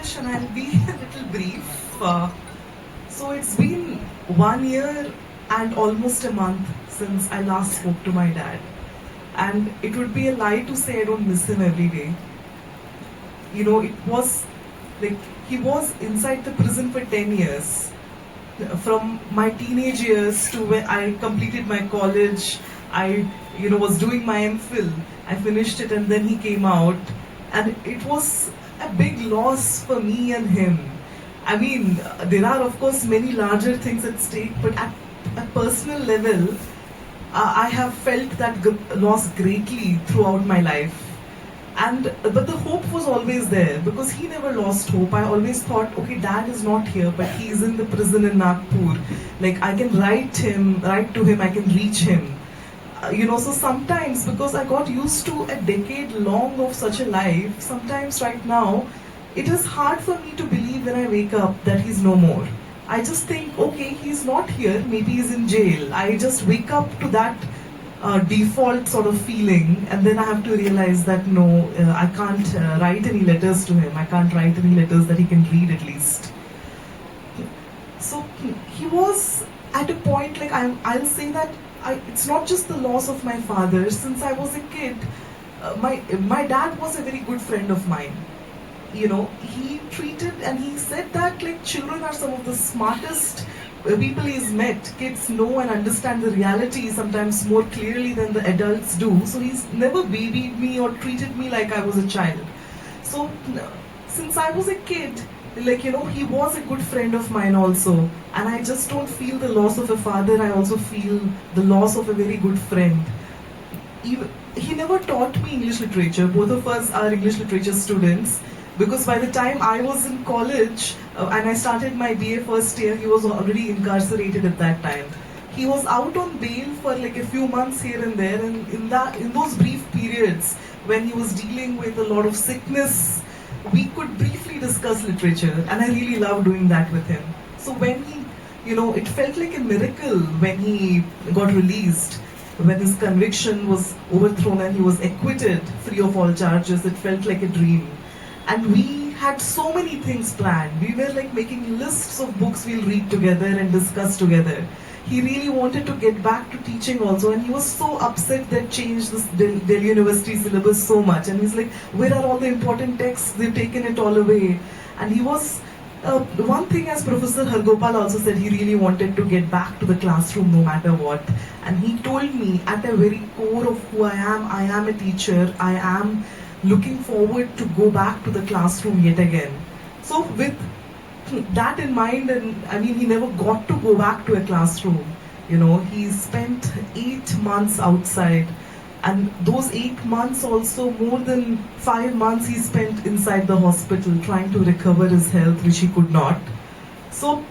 Akash, and I'll be a little brief. So it's been 1 year and almost a month since I last spoke to my dad. And it would be a lie to say I don't miss him every day. You know, it was like he was inside the prison for 10 years. From my teenage years to when I completed my college, I was doing my MPhil. I finished it and then he came out, and it was a big loss for me and him. I mean, there are of course many larger things at stake, but at a personal level, I have felt that loss greatly throughout my life. But the hope was always there because he never lost hope. I always thought, okay, dad is not here, but he is in the prison in Nagpur. Like I can write to him, I can reach him. So sometimes because I got used to a decade long of such a life, sometimes right now, it is hard for me to believe when I wake up that he's no more. I just think, okay, he's not here, maybe he's in jail. I just wake up to that default sort of feeling, and then I have to realize that no, I can't write any letters to him. I can't write any letters that he can read at least. So he was at a point, like I'll say that it's not just the loss of my father. Since I was a kid, my dad was a very good friend of mine. He treated and he said that like children are some of the smartest people he's met. Kids know and understand the reality sometimes more clearly than the adults do. So he's never babied me or treated me like I was a child. So since I was a kid, he was a good friend of mine also. And I just don't feel the loss of a father. I also feel the loss of a very good friend. He never taught me English literature. Both of us are English literature students. Because by the time I was in college and I started my BA first year, he was already incarcerated at that time. He was out on bail for like a few months here and there, and in those brief periods when he was dealing with a lot of sickness, we could briefly discuss literature, and I really loved doing that with him. So when he, it felt like a miracle when he got released, when his conviction was overthrown and he was acquitted free of all charges. It felt like a dream. And we had so many things planned. We were like making lists of books we'll read together and discuss together. He really wanted to get back to teaching also, and he was so upset that changed this Delhi University syllabus so much. And he's like, where are all the important texts? They've taken it all away. And he was, one thing as Professor Hargopal also said, he really wanted to get back to the classroom no matter what. And he told me at the very core of who I am a teacher. I am looking forward to go back to the classroom yet again. So with that in mind, and I mean, he never got to go back to a classroom. He spent 8 months outside, and those 8 months also, more than 5 months he spent inside the hospital trying to recover his health, which he could not. So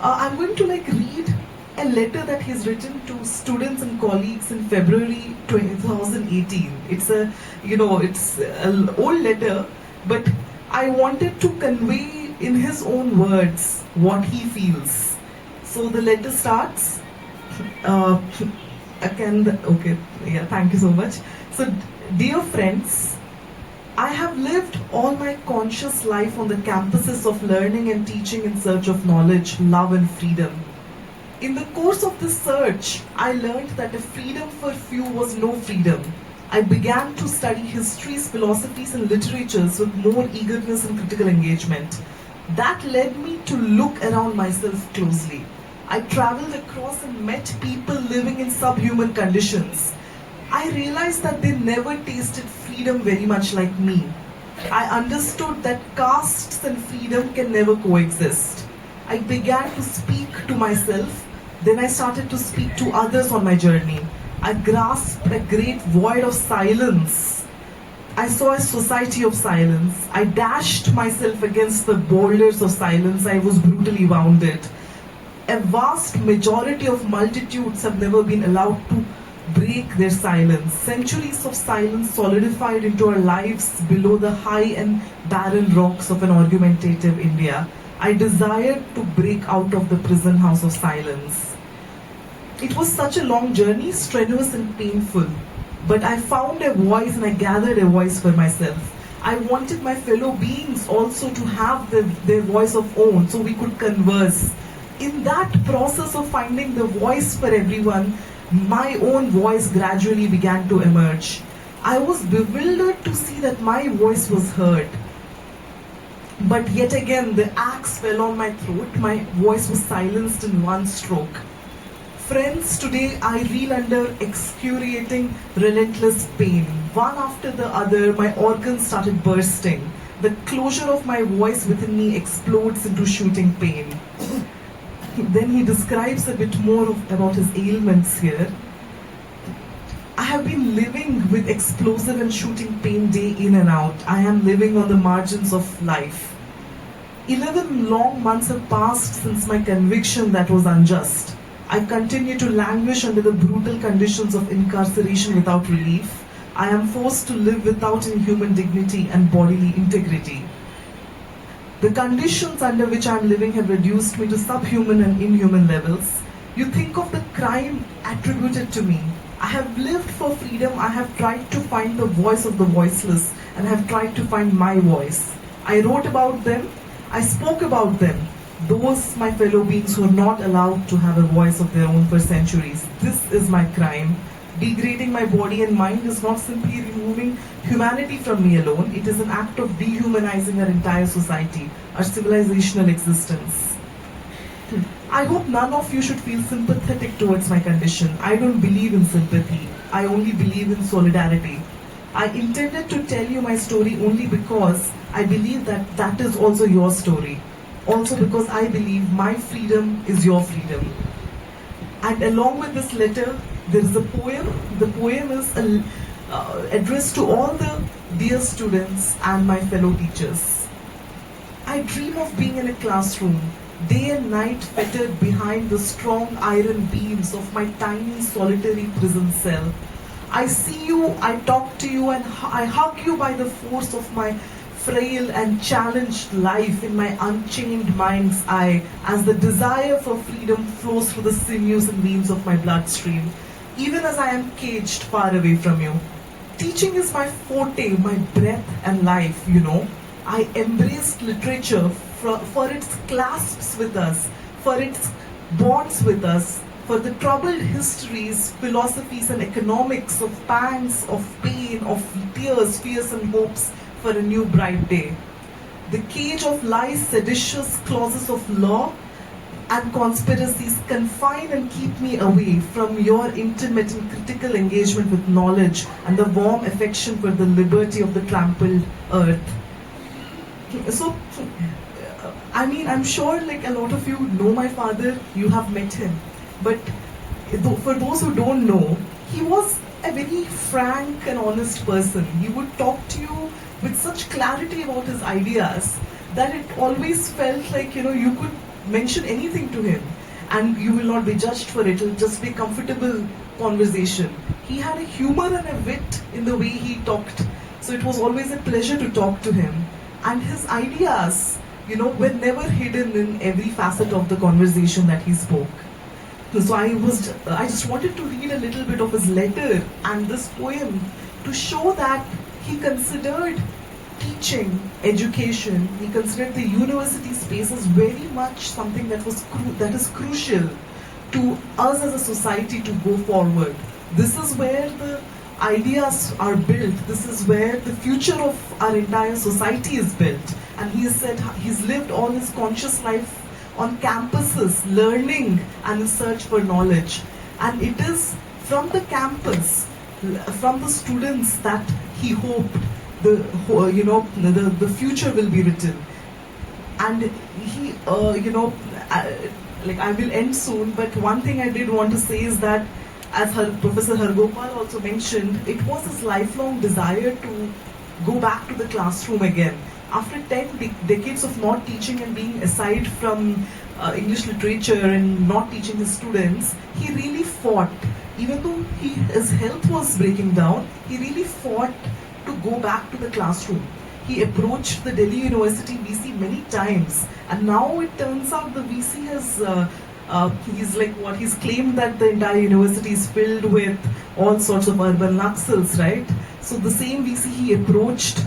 I'm going to read a letter that he's written to students and colleagues in February 2018. It's it's an old letter, but I wanted to convey in his own words what he feels. So the letter starts. Thank you so much. So, dear friends, I have lived all my conscious life on the campuses of learning and teaching in search of knowledge, love, and freedom. In the course of this search, I learned that a freedom for few was no freedom. I began to study histories, philosophies, and literatures with more eagerness and critical engagement. That led me to look around myself closely. I traveled across and met people living in subhuman conditions. I realized that they never tasted freedom very much like me. I understood that castes and freedom can never coexist. I began to speak to myself. Then I started to speak to others on my journey. I grasped a great void of silence. I saw a society of silence. I dashed myself against the boulders of silence. I was brutally wounded. A vast majority of multitudes have never been allowed to break their silence. Centuries of silence solidified into our lives below the high and barren rocks of an argumentative India. I desired to break out of the prison house of silence. It was such a long journey, strenuous and painful. But I found a voice and I gathered a voice for myself. I wanted my fellow beings also to have their voice of own so we could converse. In that process of finding the voice for everyone, my own voice gradually began to emerge. I was bewildered to see that my voice was heard. But yet again, the axe fell on my throat. My voice was silenced in one stroke. Friends, today I reel under excruciating, relentless pain. One after the other, my organs started bursting. The closure of my voice within me explodes into shooting pain. Then he describes a bit more about his ailments here. I have been living with explosive and shooting pain day in and out. I am living on the margins of life. 11 long months have passed since my conviction that was unjust. I continue to languish under the brutal conditions of incarceration without relief. I am forced to live without inhuman dignity and bodily integrity. The conditions under which I am living have reduced me to subhuman and inhuman levels. You think of the crime attributed to me. I have lived for freedom. I have tried to find the voice of the voiceless and have tried to find my voice. I wrote about them. I spoke about them. Those, my fellow beings, who are not allowed to have a voice of their own for centuries. This is my crime. Degrading my body and mind is not simply removing humanity from me alone. It is an act of dehumanizing our entire society, our civilizational existence. I hope none of you should feel sympathetic towards my condition. I don't believe in sympathy. I only believe in solidarity. I intended to tell you my story only because I believe that that is also your story. Also because I believe my freedom is your freedom. And along with this letter, there is a poem. The poem is addressed to all the dear students and my fellow teachers. I dream of being in a classroom, day and night fettered behind the strong iron beams of my tiny solitary prison cell. I see you, I talk to you, and I hug you by the force of my frail and challenged life in my unchained mind's eye as the desire for freedom flows through the sinews and veins of my bloodstream, even as I am caged far away from you. Teaching is my forte, my breath and life, you know. I embraced literature for its clasps with us, for its bonds with us, for the troubled histories, philosophies and economics of pangs, of pain, of tears, fears and hopes for a new bright day. The cage of lies, seditious clauses of law and conspiracies confine and keep me away from your intimate and critical engagement with knowledge and the warm affection for the liberty of the trampled earth. So, I mean, I'm sure like a lot of you know my father, you have met him. But for those who don't know, he was a very frank and honest person. He would talk to you with such clarity about his ideas that it always felt like, you know, you could mention anything to him and you will not be judged for it. It'll just be a comfortable conversation. He had a humor and a wit in the way he talked. So it was always a pleasure to talk to him. And his ideas, you know, were never hidden in every facet of the conversation that he spoke. So I just wanted to read a little bit of his letter and this poem to show that he considered teaching, education, he considered the university space as very much something that is crucial to us as a society to go forward. This is where the ideas are built. This is where the future of our entire society is built. And he has said he's lived all his conscious life on campuses, learning and in search for knowledge. And it is from the campus, from the students that he hoped the future will be written. And he, like I will end soon, but one thing I did want to say is that, as Professor Hargopal also mentioned, it was his lifelong desire to go back to the classroom again. After 10 decades of not teaching and being aside from English literature and not teaching his students, he really fought. Even though his health was breaking down, he really fought to go back to the classroom. He approached the Delhi University VC many times, and now it turns out the VC has he's claimed that the entire university is filled with all sorts of urban Naxals, right? So the same VC he approached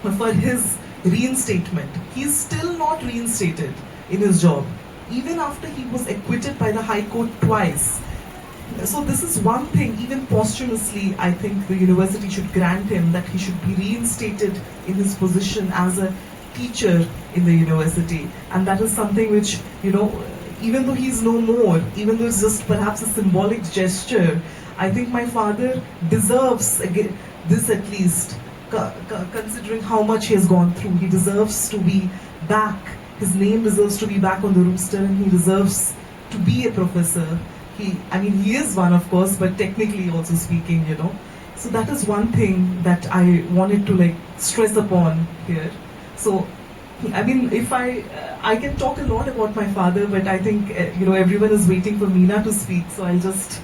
for his reinstatement. He's still not reinstated in his job, even after he was acquitted by the High Court twice. So this is one thing, even posthumously, I think the university should grant him that he should be reinstated in his position as a teacher in the university. And that is something which, even though he's no more, even though it's just perhaps a symbolic gesture, I think my father deserves this at least, considering how much he has gone through. He deserves to be back. His name deserves to be back on the rooster, and he deserves to be a professor. He is one, of course, but technically also speaking, So that is one thing that I wanted to stress upon here. So, if I can talk a lot about my father, but I think everyone is waiting for Meena to speak, so I'll just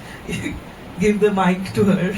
give the mic to her.